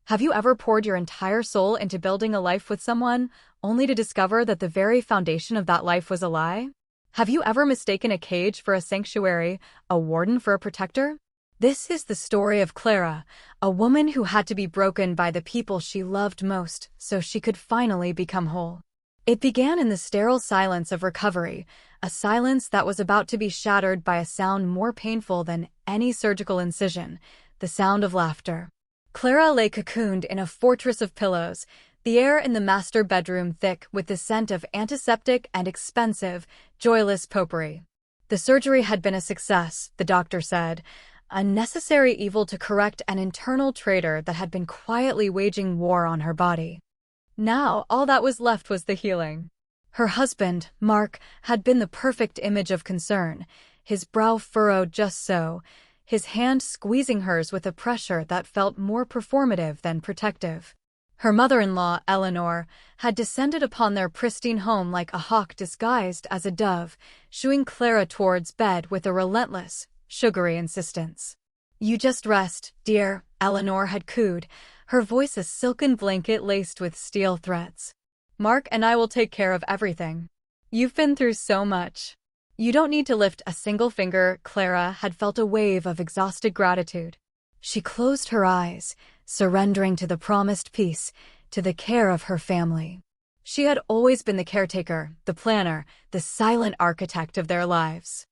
Have you ever poured your entire soul into building a life with someone, only to discover that the very foundation of that life was a lie? Have you ever mistaken a cage for a sanctuary, a warden for a protector? This is the story of Clara, a woman who had to be broken by the people she loved most so she could finally become whole. It began in the sterile silence of recovery, a silence that was about to be shattered by a sound more painful than any surgical incision, the sound of laughter. Clara lay cocooned in a fortress of pillows, the air in the master bedroom thick with the scent of antiseptic and expensive, joyless potpourri. The surgery had been a success, the doctor said, a necessary evil to correct an internal traitor that had been quietly waging war on her body. Now, all that was left was the healing. Her husband, Mark, had been the perfect image of concern, his brow furrowed just so, his hand squeezing hers with a pressure that felt more performative than protective. Her mother-in-law, Eleanor, had descended upon their pristine home like a hawk disguised as a dove, shooing Clara towards bed with a relentless, sugary insistence. "You just rest, dear," Eleanor had cooed, her voice a silken blanket laced with steel threads. "Mark and I will take care of everything. You've been through so much. You don't need to lift a single finger." Clara had felt a wave of exhausted gratitude. She closed her eyes, surrendering to the promised peace, to the care of her family. She had always been the caretaker, the planner, the silent architect of their lives.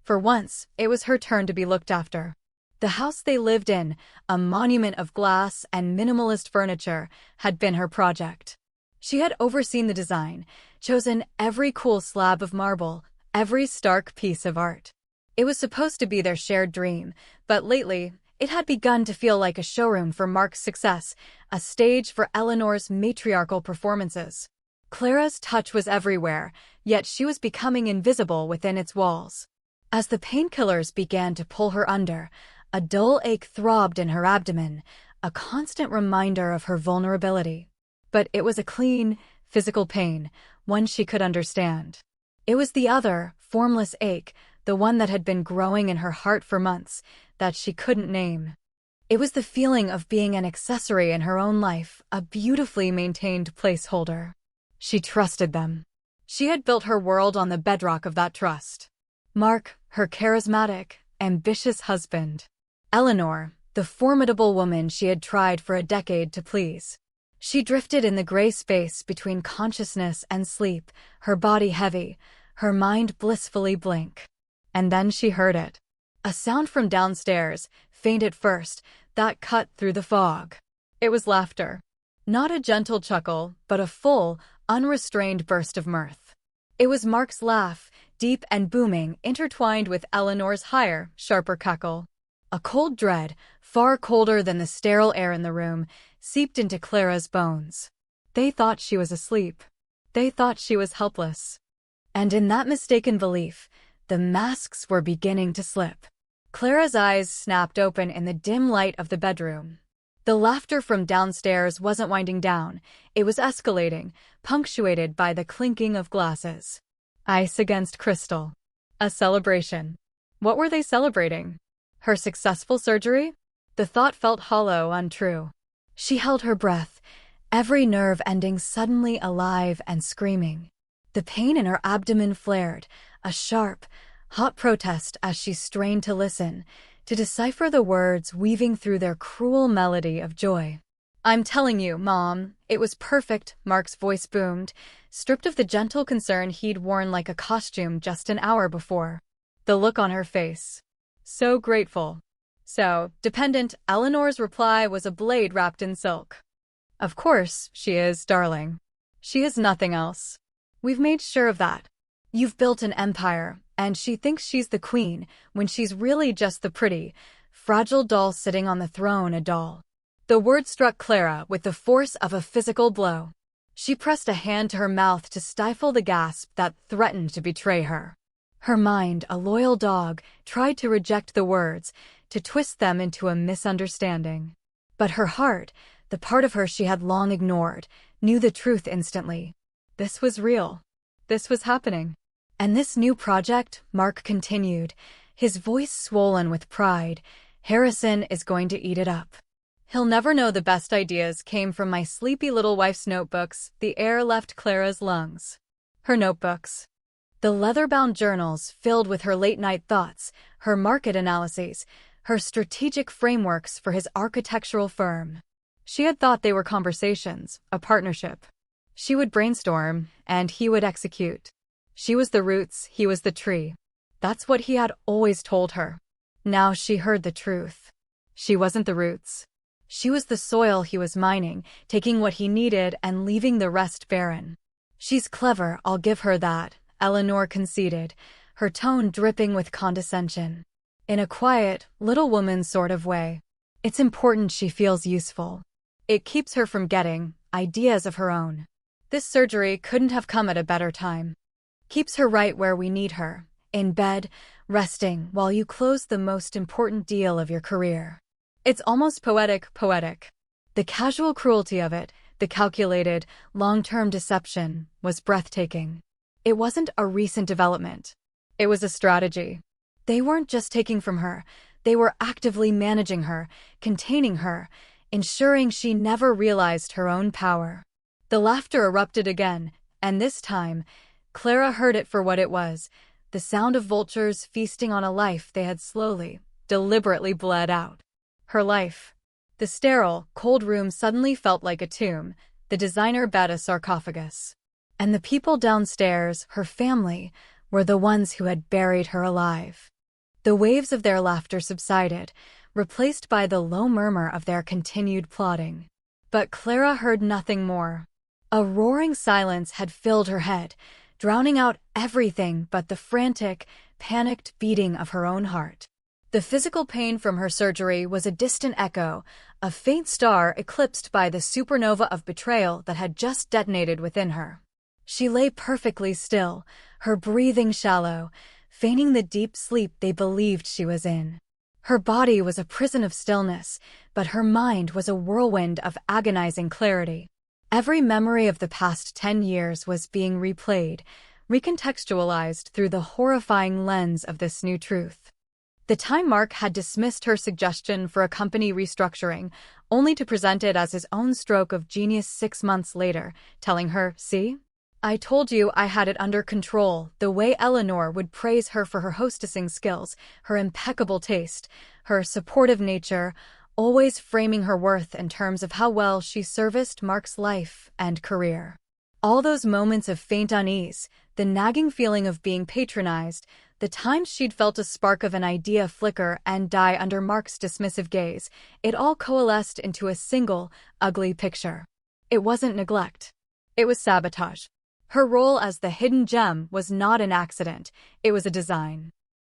For once, it was her turn to be looked after. The house they lived in, a monument of glass and minimalist furniture, had been her project. She had overseen the design, chosen every cool slab of marble, every stark piece of art. It was supposed to be their shared dream, but lately, it had begun to feel like a showroom for Mark's success, a stage for Eleanor's matriarchal performances. Clara's touch was everywhere, yet she was becoming invisible within its walls. As the painkillers began to pull her under, a dull ache throbbed in her abdomen, a constant reminder of her vulnerability. But it was a clean, physical pain, one she could understand. It was the other, formless ache, the one that had been growing in her heart for months, that she couldn't name. It was the feeling of being an accessory in her own life, a beautifully maintained placeholder. She trusted them. She had built her world on the bedrock of that trust. Mark, her charismatic, ambitious husband. Eleanor, the formidable woman she had tried for a decade to please. She drifted in the gray space between consciousness and sleep, her body heavy, her mind blissfully blank. And then she heard it. A sound from downstairs, faint at first, that cut through the fog. It was laughter. Not a gentle chuckle, but a full, unrestrained burst of mirth. It was Mark's laugh, deep and booming, intertwined with Eleanor's higher, sharper cackle. A cold dread, far colder than the sterile air in the room, seeped into Clara's bones. They thought she was asleep. They thought she was helpless. And in that mistaken belief, the masks were beginning to slip. Clara's eyes snapped open in the dim light of the bedroom. The laughter from downstairs wasn't winding down, it was escalating, punctuated by the clinking of glasses. Ice against crystal. A celebration. What were they celebrating? Her successful surgery? The thought felt hollow, untrue. She held her breath, every nerve ending suddenly alive and screaming. The pain in her abdomen flared, a sharp, hot protest as she strained to listen, to decipher the words weaving through their cruel melody of joy. "I'm telling you, Mom, it was perfect," Mark's voice boomed, stripped of the gentle concern he'd worn like a costume just an hour before. The look on her face. So grateful. So dependent. Eleanor's reply was a blade wrapped in silk. "Of course, she is, darling. She is nothing else. We've made sure of that. You've built an empire, and she thinks she's the queen, when she's really just the pretty, fragile doll sitting on the throne, a doll." The word struck Clara with the force of a physical blow. She pressed a hand to her mouth to stifle the gasp that threatened to betray her. Her mind, a loyal dog, tried to reject the words, to twist them into a misunderstanding. But her heart, the part of her she had long ignored, knew the truth instantly. This was real. This was happening. "And this new project," Mark continued, his voice swollen with pride, "Harrison is going to eat it up. He'll never know the best ideas came from my sleepy little wife's notebooks. The air left Clara's lungs. Her notebooks. The leather-bound journals filled with her late-night thoughts, her market analyses, her strategic frameworks for his architectural firm. She had thought they were conversations, a partnership. She would brainstorm, and he would execute. She was the roots, he was the tree. That's what he had always told her. Now she heard the truth. She wasn't the roots. She was the soil he was mining, taking what he needed and leaving the rest barren. She's clever, I'll give her that, Eleanor conceded, her tone dripping with condescension. In a quiet, little woman sort of way. It's important she feels useful. It keeps her from getting ideas of her own. This surgery couldn't have come at a better time. Keeps her right where we need her, in bed, resting while you close the most important deal of your career. It's almost poetic. The casual cruelty of it, the calculated, long-term deception, was breathtaking. It wasn't a recent development. It was a strategy. They weren't just taking from her, they were actively managing her, containing her, ensuring she never realized her own power. The laughter erupted again, and this time, Clara heard it for what it was, the sound of vultures feasting on a life they had slowly, deliberately bled out. Her life. The sterile, cold room suddenly felt like a tomb, the designer bed a sarcophagus. And the people downstairs, her family, were the ones who had buried her alive. The waves of their laughter subsided, replaced by the low murmur of their continued plotting. But Clara heard nothing more. A roaring silence had filled her head, drowning out everything but the frantic, panicked beating of her own heart. The physical pain from her surgery was a distant echo, a faint star eclipsed by the supernova of betrayal that had just detonated within her. She lay perfectly still, her breathing shallow, feigning the deep sleep they believed she was in. Her body was a prison of stillness, but her mind was a whirlwind of agonizing clarity. Every memory of the past 10 years was being replayed, recontextualized through the horrifying lens of this new truth. The Time Mark had dismissed her suggestion for a company restructuring, only to present it as his own stroke of genius 6 months later, telling her, "See? I told you I had it under control." The way Eleanor would praise her for her hostessing skills, her impeccable taste, her supportive nature, always framing her worth in terms of how well she serviced Mark's life and career. All those moments of faint unease, the nagging feeling of being patronized, the times she'd felt a spark of an idea flicker and die under Mark's dismissive gaze, it all coalesced into a single, ugly picture. It wasn't neglect. It was sabotage. Her role as the hidden gem was not an accident, it was a design.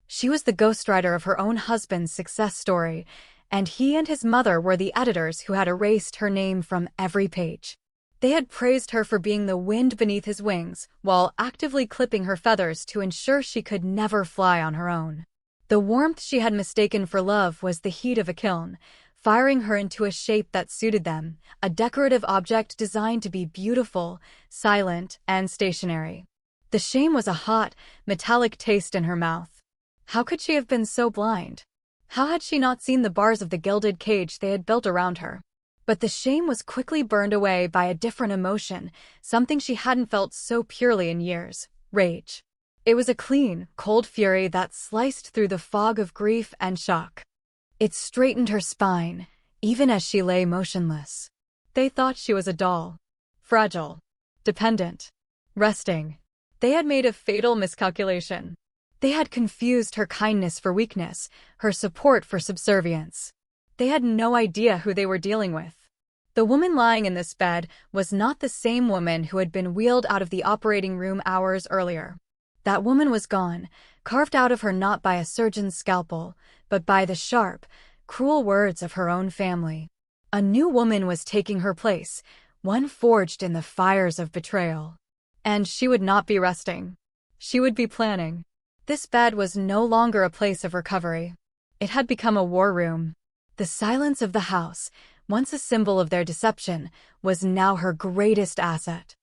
She was the ghostwriter of her own husband's success story, and he and his mother were the editors who had erased her name from every page. They had praised her for being the wind beneath his wings, while actively clipping her feathers to ensure she could never fly on her own. The warmth she had mistaken for love was the heat of a kiln, firing her into a shape that suited them, a decorative object designed to be beautiful, silent, and stationary. The shame was a hot, metallic taste in her mouth. How could she have been so blind? How had she not seen the bars of the gilded cage they had built around her? But the shame was quickly burned away by a different emotion, something she hadn't felt so purely in years: rage. It was a clean, cold fury that sliced through the fog of grief and shock. It straightened her spine, even as she lay motionless. They thought she was a doll. Fragile. Dependent. Resting. They had made a fatal miscalculation. They had confused her kindness for weakness, her support for subservience. They had no idea who they were dealing with. The woman lying in this bed was not the same woman who had been wheeled out of the operating room hours earlier. That woman was gone, carved out of her not by a surgeon's scalpel, but by the sharp, cruel words of her own family. A new woman was taking her place, one forged in the fires of betrayal. And she would not be resting. She would be planning. This bed was no longer a place of recovery. It had become a war room. The silence of the house, once a symbol of their deception, was now her greatest asset.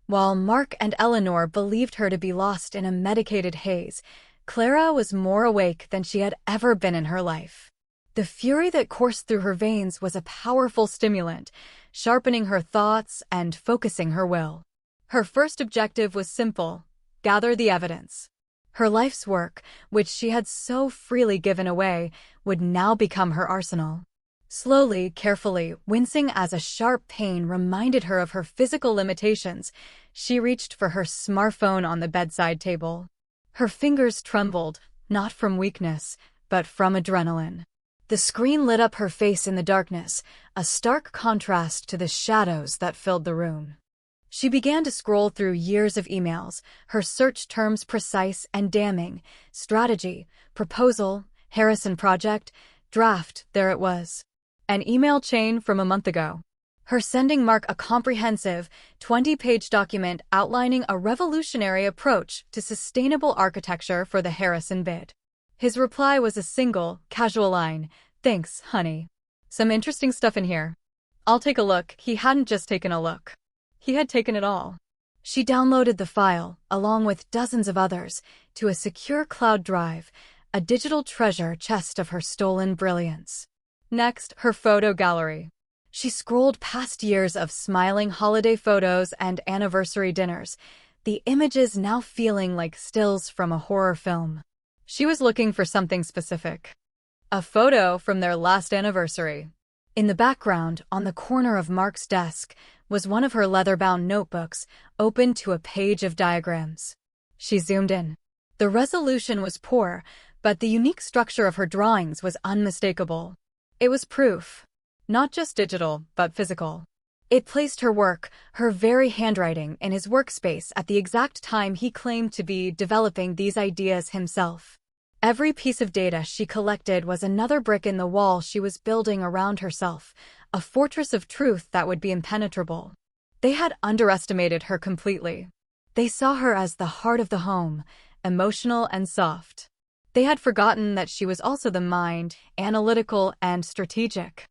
While Mark and Eleanor believed her to be lost in a medicated haze, Clara was more awake than she had ever been in her life. The fury that coursed through her veins was a powerful stimulant, sharpening her thoughts and focusing her will. Her first objective was simple: gather the evidence. Her life's work, which she had so freely given away, would now become her arsenal. Slowly, carefully, wincing as a sharp pain reminded her of her physical limitations, she reached for her smartphone on the bedside table. Her fingers trembled, not from weakness, but from adrenaline. The screen lit up her face in the darkness, a stark contrast to the shadows that filled the room. She began to scroll through years of emails, her search terms precise and damning: strategy, proposal, Harrison project, draft. There it was. An email chain from a month ago. Her sending Mark a comprehensive, 20-page document outlining a revolutionary approach to sustainable architecture for the Harrison bid. His reply was a single, casual line: "Thanks, honey. Some interesting stuff in here. I'll take a look." He hadn't just taken a look. He had taken it all. She downloaded the file, along with dozens of others, to a secure cloud drive, a digital treasure chest of her stolen brilliance. Next, her photo gallery. She scrolled past years of smiling holiday photos and anniversary dinners, the images now feeling like stills from a horror film. She was looking for something specific. A photo from their last anniversary. In the background, on the corner of Mark's desk, was one of her leather-bound notebooks, open to a page of diagrams. She zoomed in. The resolution was poor, but the unique structure of her drawings was unmistakable. It was proof. Not just digital, but physical. It placed her work, her very handwriting, in his workspace at the exact time he claimed to be developing these ideas himself. Every piece of data she collected was another brick in the wall she was building around herself, a fortress of truth that would be impenetrable. They had underestimated her completely. They saw her as the heart of the home, emotional and soft. They had forgotten that she was also the mind, analytical and strategic.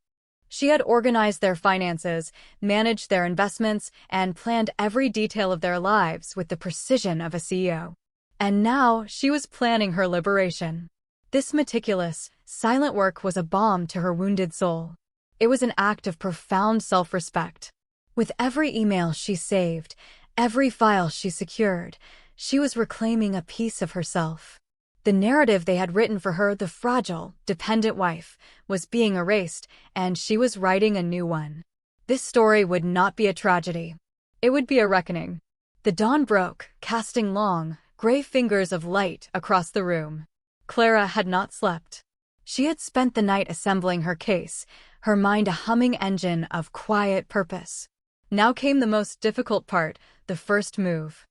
She had organized their finances, managed their investments, and planned every detail of their lives with the precision of a CEO. And now she was planning her liberation. This meticulous, silent work was a balm to her wounded soul. It was an act of profound self-respect. With every email she saved, every file she secured, she was reclaiming a piece of herself. The narrative they had written for her, the fragile, dependent wife, was being erased, and she was writing a new one. This story would not be a tragedy. It would be a reckoning. The dawn broke, casting long, gray fingers of light across the room. Clara had not slept. She had spent the night assembling her case, her mind a humming engine of quiet purpose. Now came the most difficult part, the first move.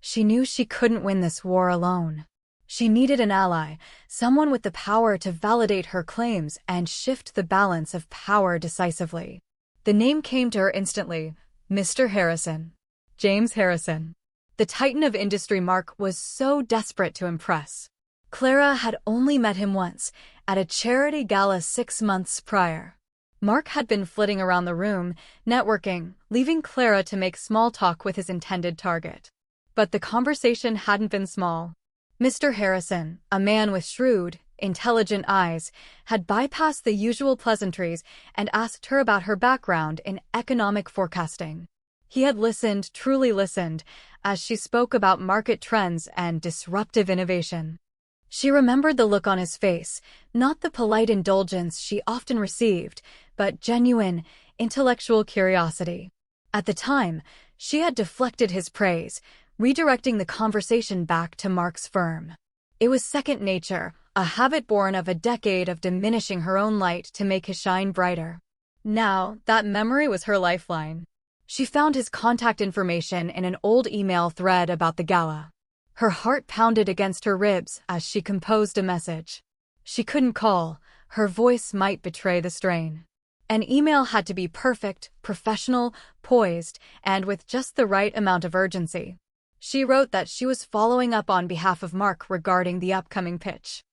She knew she couldn't win this war alone. She needed an ally, someone with the power to validate her claims and shift the balance of power decisively. The name came to her instantly: Mr. Harrison. James Harrison. The titan of industry. Mark was so desperate to impress. Clara had only met him once, at a charity gala 6 months prior. Mark had been flitting around the room, networking, leaving Clara to make small talk with his intended target. But the conversation hadn't been small. Mr. Harrison, a man with shrewd, intelligent eyes, had bypassed the usual pleasantries and asked her about her background in economic forecasting. He had listened, truly listened, as she spoke about market trends and disruptive innovation. She remembered the look on his face, not the polite indulgence she often received, but genuine, intellectual curiosity. At the time, she had deflected his praise, redirecting the conversation back to Mark's firm. It was second nature, a habit born of a decade of diminishing her own light to make his shine brighter. Now, that memory was her lifeline. She found his contact information in an old email thread about the gala. Her heart pounded against her ribs as she composed a message. She couldn't call, her voice might betray the strain. An email had to be perfect, professional, poised, and with just the right amount of urgency. She wrote that she was following up on behalf of Mark regarding the upcoming pitch.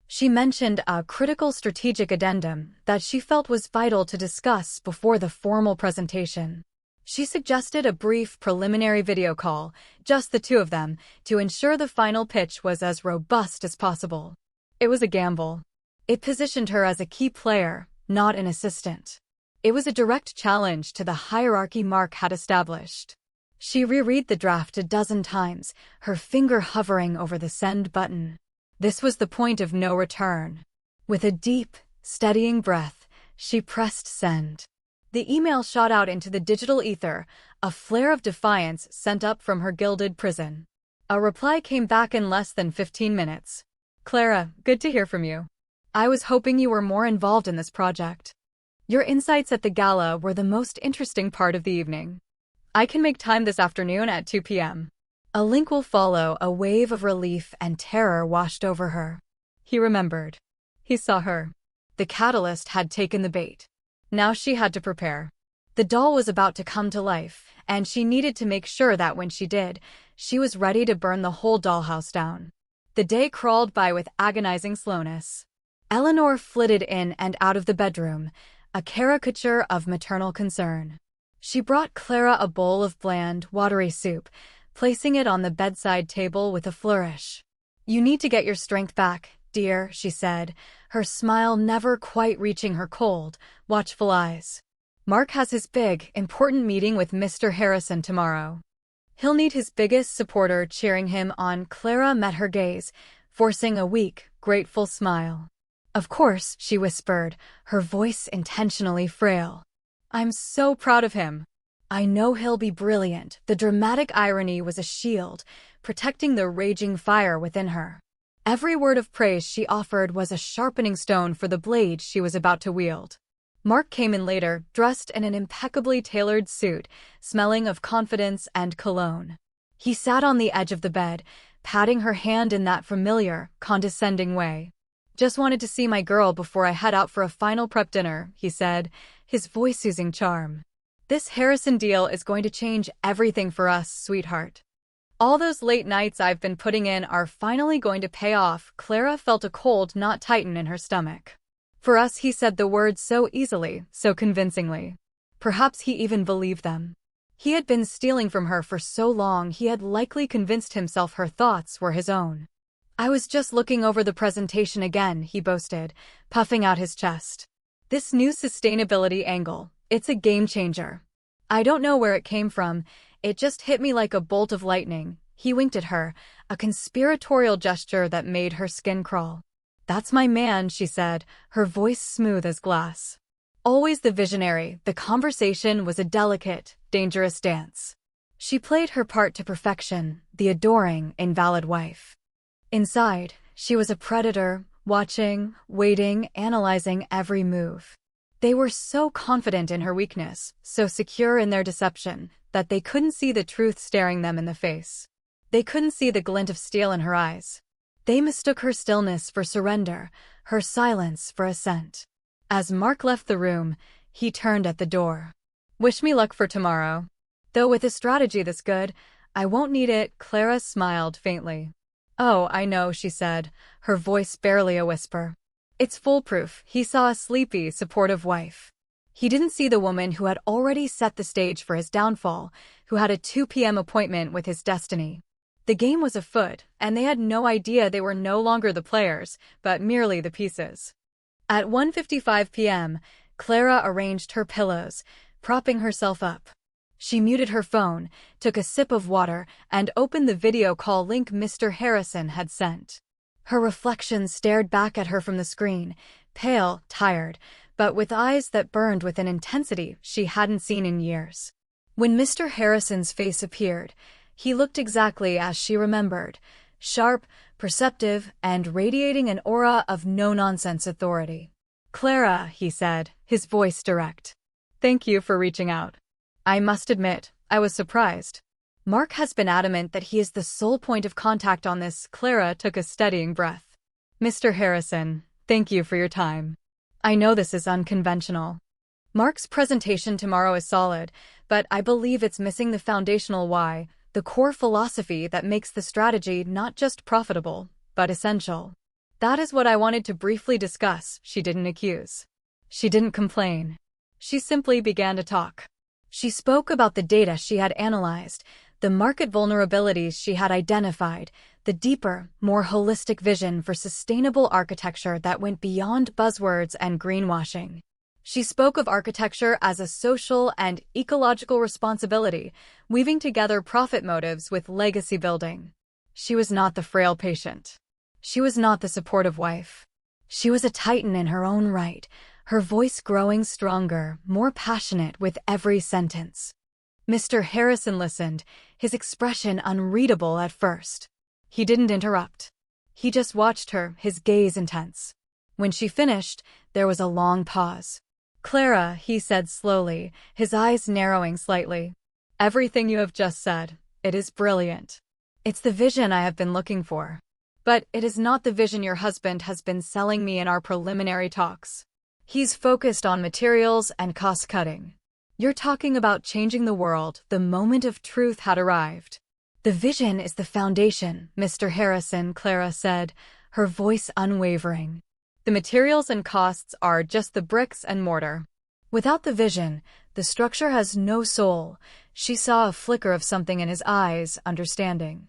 She mentioned a critical strategic addendum that she felt was vital to discuss before the formal presentation. She suggested a brief preliminary video call, just the two of them, to ensure the final pitch was as robust as possible. It was a gamble. It positioned her as a key player, not an assistant. It was a direct challenge to the hierarchy Mark had established. She reread the draft a dozen times, her finger hovering over the send button. This was the point of no return. With a deep, steadying breath, she pressed send. The email shot out into the digital ether, a flare of defiance sent up from her gilded prison. A reply came back in less than 15 minutes. Clara, good to hear from you. I was hoping you were more involved in this project. Your insights at the gala were the most interesting part of the evening. I can make time this afternoon at 2 p.m. A link will follow. A wave of relief and terror washed over her. He remembered. He saw her. The catalyst had taken the bait. Now she had to prepare. The doll was about to come to life, and she needed to make sure that when she did, she was ready to burn the whole dollhouse down. The day crawled by with agonizing slowness. Eleanor flitted in and out of the bedroom, a caricature of maternal concern. She brought Clara a bowl of bland, watery soup, placing it on the bedside table with a flourish. You need to get your strength back, dear, she said, her smile never quite reaching her cold, watchful eyes. Mark has his big, important meeting with Mr. Harrison tomorrow. He'll need his biggest supporter cheering him on. Clara met her gaze, forcing a weak, grateful smile. Of course, she whispered, her voice intentionally frail. I'm so proud of him. I know he'll be brilliant. The dramatic irony was a shield, protecting the raging fire within her. Every word of praise she offered was a sharpening stone for the blade she was about to wield. Mark came in later, dressed in an impeccably tailored suit, smelling of confidence and cologne. He sat on the edge of the bed, patting her hand in that familiar, condescending way. Just wanted to see my girl before I head out for a final prep dinner, he said, his voice oozing charm. This Harrison deal is going to change everything for us, sweetheart. All those late nights I've been putting in are finally going to pay off. Clara felt a cold knot tighten in her stomach. For us, he said the words so easily, so convincingly. Perhaps he even believed them. He had been stealing from her for so long he had likely convinced himself her thoughts were his own. I was just looking over the presentation again, he boasted, puffing out his chest. This new sustainability angle, it's a game changer. I don't know where it came from, it just hit me like a bolt of lightning. He winked at her, a conspiratorial gesture that made her skin crawl. That's my man, she said, her voice smooth as glass. Always the visionary, the conversation was a delicate, dangerous dance. She played her part to perfection, the adoring, invalid wife. Inside, she was a predator, watching, waiting, analyzing every move. They were so confident in her weakness, so secure in their deception, that they couldn't see the truth staring them in the face. They couldn't see the glint of steel in her eyes. They mistook her stillness for surrender, her silence for assent. As Mark left the room, he turned at the door. Wish me luck for tomorrow. Though with a strategy this good, I won't need it. Clara smiled faintly. Oh, I know, she said, her voice barely a whisper. It's foolproof. He saw a sleepy, supportive wife. He didn't see the woman who had already set the stage for his downfall, who had a 2 p.m. appointment with his destiny. The game was afoot, and they had no idea they were no longer the players, but merely the pieces. At 1:55 p.m., Clara arranged her pillows, propping herself up. She muted her phone, took a sip of water, and opened the video call link Mr. Harrison had sent. Her reflection stared back at her from the screen, pale, tired, but with eyes that burned with an intensity she hadn't seen in years. When Mr. Harrison's face appeared, he looked exactly as she remembered, sharp, perceptive, and radiating an aura of no-nonsense authority. Clara, he said, his voice direct. Thank you for reaching out. I must admit, I was surprised. Mark has been adamant that he is the sole point of contact on this. Clara took a steadying breath. Mr. Harrison, thank you for your time. I know this is unconventional. Mark's presentation tomorrow is solid, but I believe it's missing the foundational why, the core philosophy that makes the strategy not just profitable, but essential. That is what I wanted to briefly discuss. She didn't accuse. She didn't complain. She simply began to talk. She spoke about the data she had analyzed, The market vulnerabilities she had identified, the deeper, more holistic vision for sustainable architecture that went beyond buzzwords and greenwashing. She spoke of architecture as a social and ecological responsibility, weaving together profit motives with legacy building. She was not the frail patient. She was not the supportive wife. She was a titan in her own right, her voice growing stronger, more passionate with every sentence. Mr. Harrison listened, his expression unreadable at first. He didn't interrupt. He just watched her, his gaze intense. When she finished, there was a long pause. "Clara," he said slowly, his eyes narrowing slightly. "Everything you have just said, it is brilliant. It's the vision I have been looking for. But it is not the vision your husband has been selling me in our preliminary talks. He's focused on materials and cost-cutting. You're talking about changing the world the moment of truth had arrived." "The vision is the foundation," Mr. Harrison, Clara said, her voice unwavering. "The materials and costs are just the bricks and mortar. Without the vision, the structure has no soul." She saw a flicker of something in his eyes, understanding.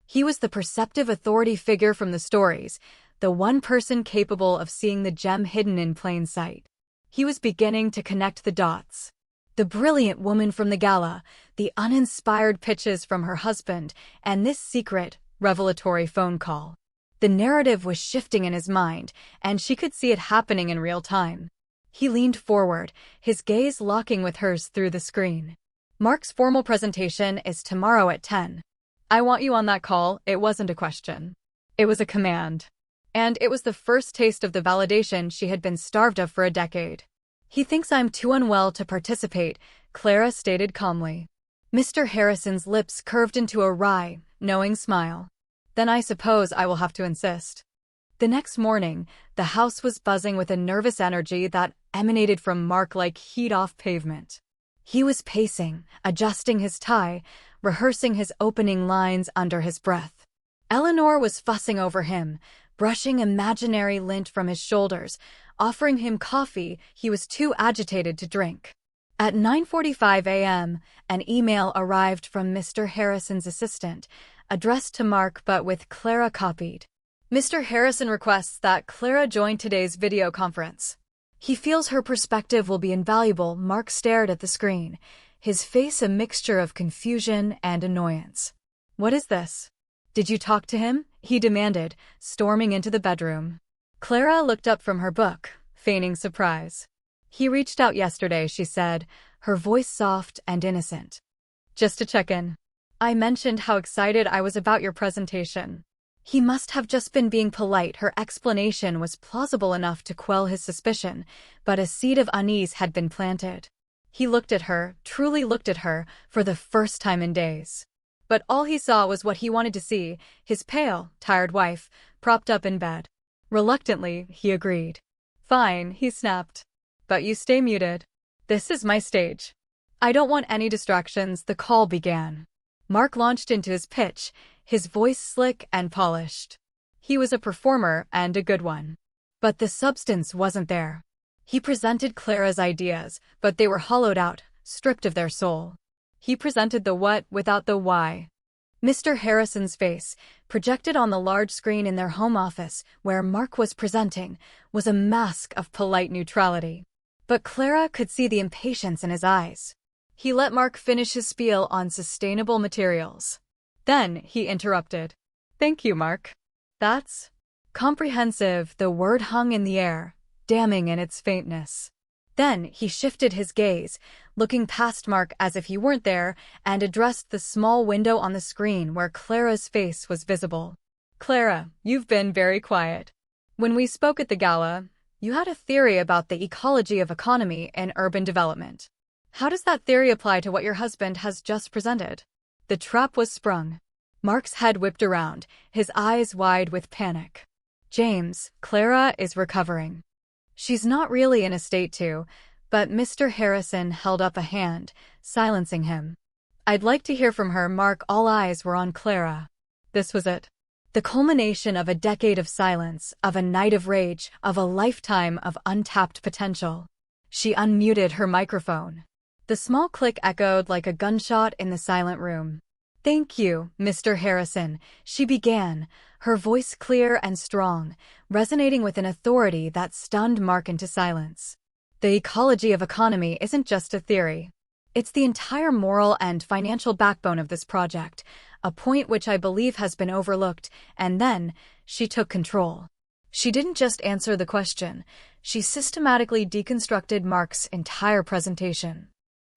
He was the perceptive authority figure from the stories, the one person capable of seeing the gem hidden in plain sight. He was beginning to connect the dots. The brilliant woman from the gala, the uninspired pitches from her husband, and this secret, revelatory phone call. The narrative was shifting in his mind, and she could see it happening in real time. He leaned forward, his gaze locking with hers through the screen. "Mark's formal presentation is tomorrow at 10. I want you on that call." It wasn't a question. It was a command. And it was the first taste of the validation she had been starved of for a decade. "He thinks I'm too unwell to participate," Clara stated calmly. Mr. Harrison's lips curved into a wry, knowing smile. "Then I suppose I will have to insist." The next morning, the house was buzzing with a nervous energy that emanated from Mark like heat off pavement. He was pacing, adjusting his tie, rehearsing his opening lines under his breath. Eleanor was fussing over him, brushing imaginary lint from his shoulders, offering him coffee he was too agitated to drink. At 9:45 a.m., an email arrived from Mr. Harrison's assistant, addressed to Mark but with Clara copied. "Mr. Harrison requests that Clara join today's video conference. He feels her perspective will be invaluable." Mark stared at the screen, his face a mixture of confusion and annoyance. "What is this? Did you talk to him?" he demanded, storming into the bedroom. Clara looked up from her book, feigning surprise. "He reached out yesterday," she said, her voice soft and innocent. "Just to check in. I mentioned how excited I was about your presentation." He must have just been being polite. Her explanation was plausible enough to quell his suspicion, but a seed of unease had been planted. He looked at her, truly looked at her, for the first time in days. But all he saw was what he wanted to see, his pale, tired wife, propped up in bed. Reluctantly, he agreed. "Fine," he snapped. "But you stay muted. This is my stage. I don't want any distractions." The call began. Mark launched into his pitch, his voice slick and polished. He was a performer, and a good one. But the substance wasn't there. He presented Clara's ideas, but they were hollowed out, stripped of their soul. He presented the what without the why. Mr. Harrison's face, projected on the large screen in their home office, where Mark was presenting, was a mask of polite neutrality. But Clara could see the impatience in his eyes. He let Mark finish his spiel on sustainable materials. Then he interrupted. "Thank you, Mark. That's comprehensive." The word hung in the air, damning in its faintness. Then he shifted his gaze, looking past Mark as if he weren't there, and addressed the small window on the screen where Clara's face was visible. "Clara, you've been very quiet. When we spoke at the gala, you had a theory about the ecology of economy and urban development. How does that theory apply to what your husband has just presented?" The trap was sprung. Mark's head whipped around, his eyes wide with panic. "James, Clara is recovering. She's not really in a state to," but Mr. Harrison held up a hand, silencing him. "I'd like to hear from her." Mark, all eyes were on Clara. This was it. The culmination of a decade of silence, of a night of rage, of a lifetime of untapped potential. She unmuted her microphone. The small click echoed like a gunshot in the silent room. Thank you, Mr. Harrison, she began, her voice clear and strong, resonating with an authority that stunned Mark into silence. The ecology of economy isn't just a theory. It's the entire moral and financial backbone of this project, a point which I believe has been overlooked, and then she took control. She didn't just answer the question, she systematically deconstructed Mark's entire presentation.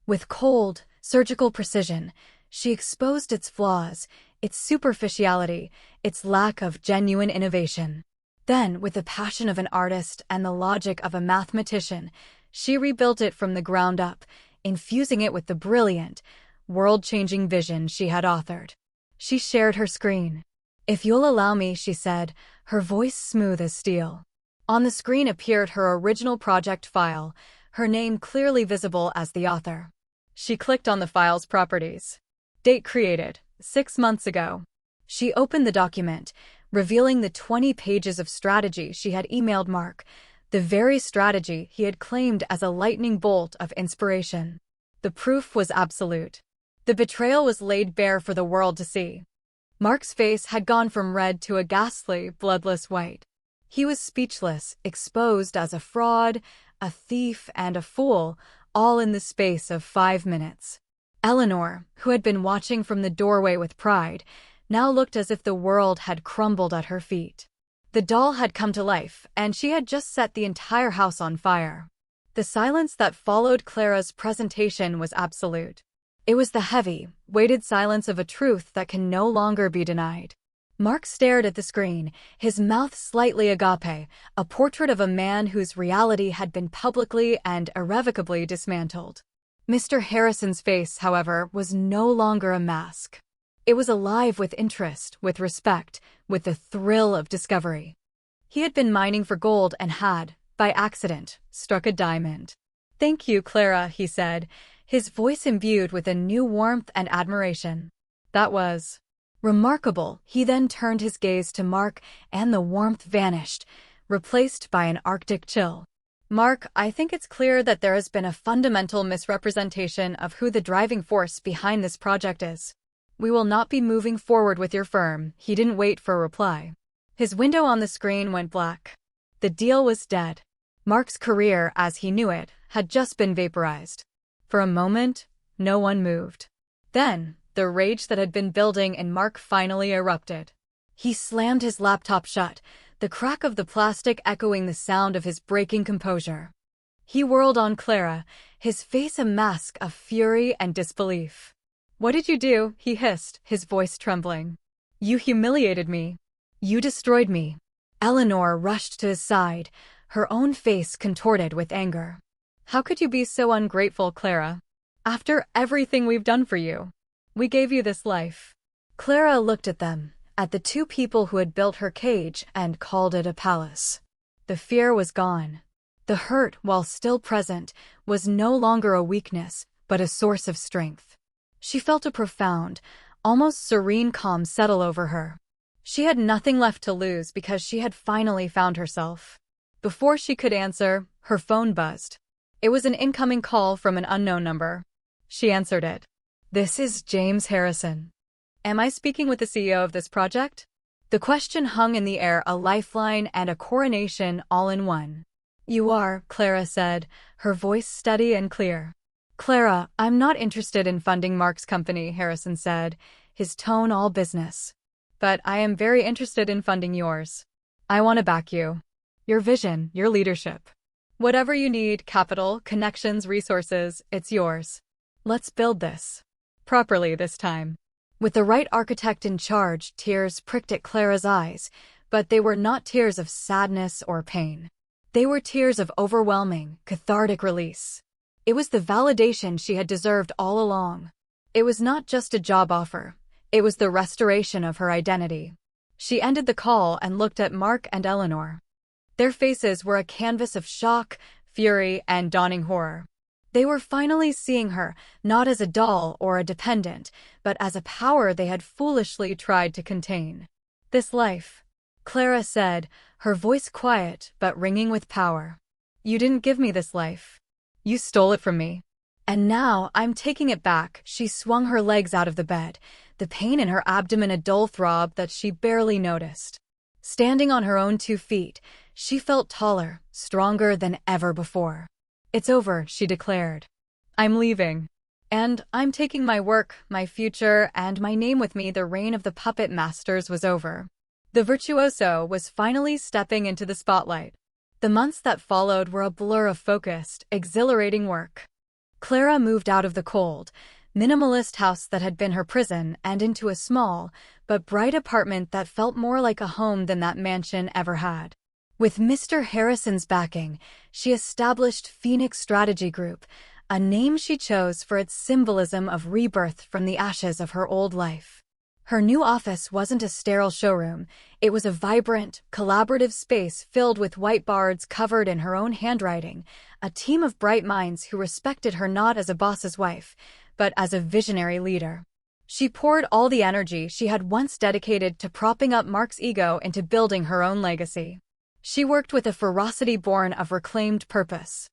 With cold, surgical precision, she exposed its flaws, its superficiality, its lack of genuine innovation. Then, with the passion of an artist and the logic of a mathematician, she rebuilt it from the ground up, infusing it with the brilliant, world-changing vision she had authored. She shared her screen. "If you'll allow me," she said, her voice smooth as steel. On the screen appeared her original project file, her name clearly visible as the author. She clicked on the file's properties. Date created, 6 months ago. She opened the document, revealing the 20 pages of strategy she had emailed Mark, the very strategy he had claimed as a lightning bolt of inspiration. The proof was absolute. The betrayal was laid bare for the world to see. Mark's face had gone from red to a ghastly, bloodless white. He was speechless, exposed as a fraud, a thief, and a fool, all in the space of 5 minutes. Eleanor, who had been watching from the doorway with pride, now looked as if the world had crumbled at her feet. The doll had come to life, and she had just set the entire house on fire. The silence that followed Clara's presentation was absolute. It was the heavy, weighted silence of a truth that can no longer be denied. Mark stared at the screen, his mouth slightly agape, a portrait of a man whose reality had been publicly and irrevocably dismantled. Mr. Harrison's face, however, was no longer a mask. It was alive with interest, with respect, with the thrill of discovery. He had been mining for gold and had, by accident, struck a diamond. "Thank you, Clara," he said, his voice imbued with a new warmth and admiration. "That was remarkable." He then turned his gaze to Mark, and the warmth vanished, replaced by an arctic chill. "Mark, I think it's clear that there has been a fundamental misrepresentation of who the driving force behind this project is. We will not be moving forward with your firm." He didn't wait for a reply. His window on the screen went black. The deal was dead. Mark's career, as he knew it, had just been vaporized. For a moment, no one moved. Then, the rage that had been building in Mark finally erupted. He slammed his laptop shut, the crack of the plastic echoing the sound of his breaking composure. He whirled on Clara, his face a mask of fury and disbelief. "What did you do?" he hissed, his voice trembling. "You humiliated me. You destroyed me." Eleanor rushed to his side, her own face contorted with anger. "How could you be so ungrateful, Clara? After everything we've done for you. We gave you this life." Clara looked at them, at the two people who had built her cage and called it a palace. The fear was gone. The hurt, while still present, was no longer a weakness, but a source of strength. She felt a profound, almost serene calm settle over her. She had nothing left to lose because she had finally found herself. Before she could answer, her phone buzzed. It was an incoming call from an unknown number. She answered it. "This is James Harrison. Am I speaking with the CEO of this project?" The question hung in the air, a lifeline and a coronation all in one. "You are," Clara said, her voice steady and clear. "Clara, I'm not interested in funding Mark's company," Harrison said, his tone all business. "But I am very interested in funding yours. I want to back you. Your vision, your leadership. Whatever you need, capital, connections, resources, it's yours. Let's build this. Properly this time." With the right architect in charge, tears pricked at Clara's eyes, but they were not tears of sadness or pain. They were tears of overwhelming, cathartic release. It was the validation she had deserved all along. It was not just a job offer. It was the restoration of her identity. She ended the call and looked at Mark and Eleanor. Their faces were a canvas of shock, fury, and dawning horror. They were finally seeing her, not as a doll or a dependent, but as a power they had foolishly tried to contain. "This life," Clara said, her voice quiet but ringing with power. "You didn't give me this life. You stole it from me. And now I'm taking it back. She swung her legs out of the bed, the pain in her abdomen a dull throb that she barely noticed. Standing on her own 2 feet, she felt taller, stronger than ever before. "It's over," she declared. "I'm leaving. And I'm taking my work, my future, and my name with me." The reign of the puppet masters was over. The virtuoso was finally stepping into the spotlight. The months that followed were a blur of focused, exhilarating work. Clara moved out of the cold, minimalist house that had been her prison and into a small, but bright apartment that felt more like a home than that mansion ever had. With Mr. Harrison's backing, she established Phoenix Strategy Group, a name she chose for its symbolism of rebirth from the ashes of her old life. Her new office wasn't a sterile showroom. It was a vibrant, collaborative space filled with whiteboards covered in her own handwriting, a team of bright minds who respected her not as a boss's wife, but as a visionary leader. She poured all the energy she had once dedicated to propping up Mark's ego into building her own legacy. She worked with a ferocity born of reclaimed purpose.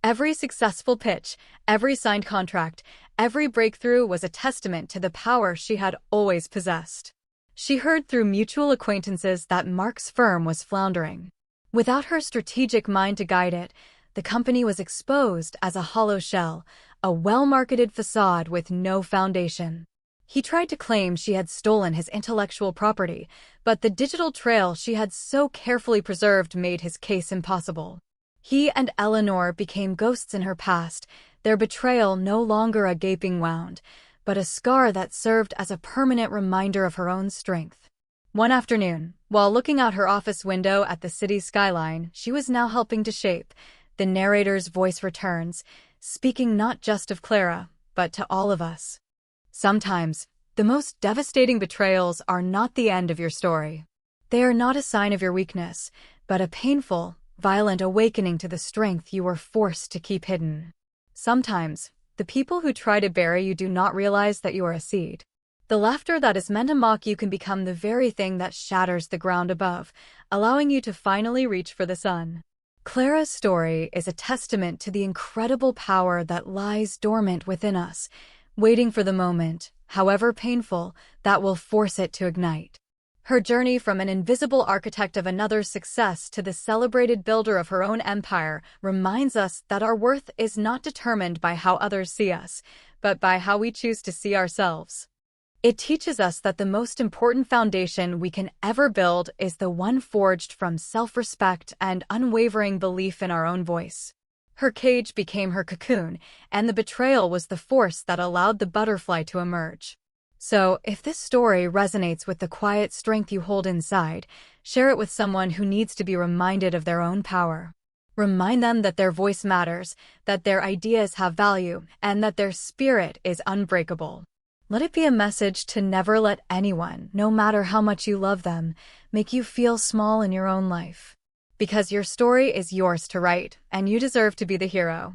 Every successful pitch, every signed contract, every breakthrough was a testament to the power she had always possessed. She heard through mutual acquaintances that Mark's firm was floundering. Without her strategic mind to guide it, the company was exposed as a hollow shell, a well-marketed facade with no foundation. He tried to claim she had stolen his intellectual property, but the digital trail she had so carefully preserved made his case impossible. He and Eleanor became ghosts in her past, their betrayal no longer a gaping wound, but a scar that served as a permanent reminder of her own strength. One afternoon, while looking out her office window at the city's skyline she was now helping to shape, the narrator's voice returns, speaking not just of Clara, but to all of us. Sometimes, the most devastating betrayals are not the end of your story. They are not a sign of your weakness, but a painful, violent awakening to the strength you were forced to keep hidden. Sometimes, the people who try to bury you do not realize that you are a seed. The laughter that is meant to mock you can become the very thing that shatters the ground above, allowing you to finally reach for the sun. Clara's story is a testament to the incredible power that lies dormant within us, waiting for the moment, however painful, that will force it to ignite. Her journey from an invisible architect of another's success to the celebrated builder of her own empire reminds us that our worth is not determined by how others see us, but by how we choose to see ourselves. It teaches us that the most important foundation we can ever build is the one forged from self-respect and unwavering belief in our own voice. Her cage became her cocoon, and the betrayal was the force that allowed the butterfly to emerge. So, if this story resonates with the quiet strength you hold inside, share it with someone who needs to be reminded of their own power. Remind them that their voice matters, that their ideas have value, and that their spirit is unbreakable. Let it be a message to never let anyone, no matter how much you love them, make you feel small in your own life. Because your story is yours to write, and you deserve to be the hero.